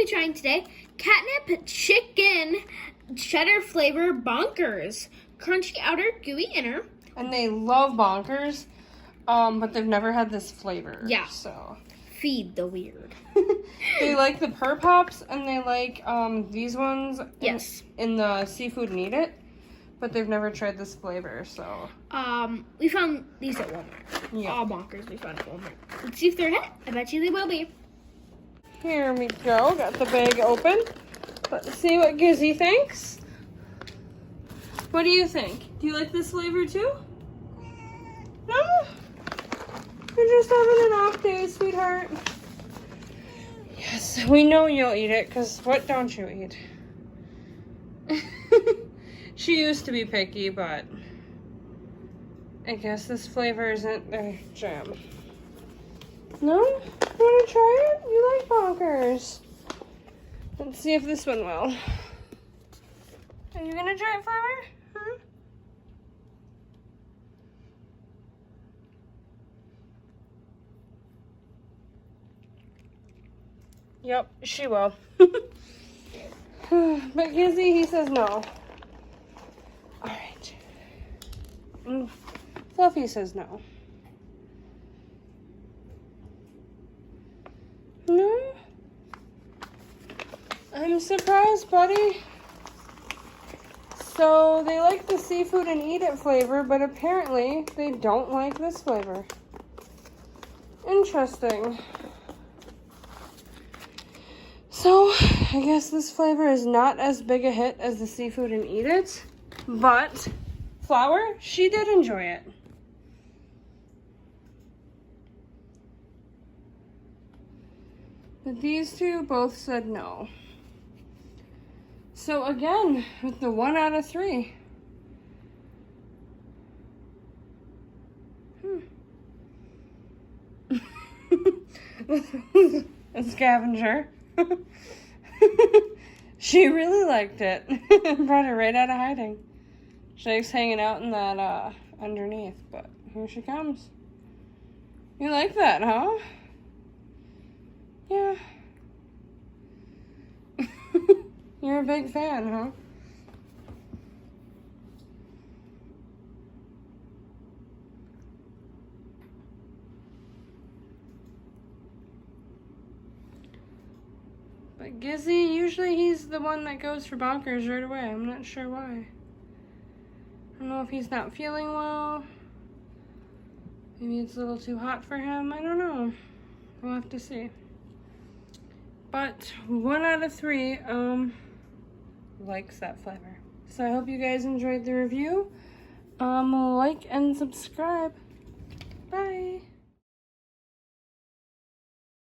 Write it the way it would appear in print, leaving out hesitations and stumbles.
trying today catnip chicken cheddar flavor bonkers. Crunchy outer, gooey inner. And they love Bonkers, but they've never had this flavor. Yeah. So Feed the weird. they like the Purr Pops, and they like these ones. Yes. In the seafood and eat it, but they've never tried this flavor. So we found these at Walmart. Yeah. All bonkers we found at Walmart. Let's see if they're a hit. I bet you they will be. Here we go. Got the bag open. Let's see what Gizzy thinks. What do you think? Do you like this flavor too? No? You're just having an off day, sweetheart. Yes, we know you'll eat it, because what don't you eat? She used to be picky, but I guess this flavor isn't their jam. No? You want to try it? You like Bonkers. Let's see if this one will. Are you going to try it, Flower? Huh? Yep, she will. But Gizzy, he says no. Alright. Fluffy says no. No? I'm surprised, buddy. So, they like the seafood and eat it flavor, but apparently they don't like this flavor. Interesting. So, I guess this flavor is not as big a hit as the seafood and eat it, but Flower, she did enjoy it. But these two both said no. So again, with the 1 out of 3. A scavenger. She really liked it. Brought her right out of hiding. She likes hanging out in that underneath, but here she comes. You like that, huh? Yeah. You're a big fan, huh? But Gizzy, usually he's the one that goes for Bonkers right away. I'm not sure why. I don't know if he's not feeling well. Maybe it's a little too hot for him. I don't know. We'll have to see. But 1 out of 3 likes that flavor. So I hope you guys enjoyed the review. Like and subscribe. Bye.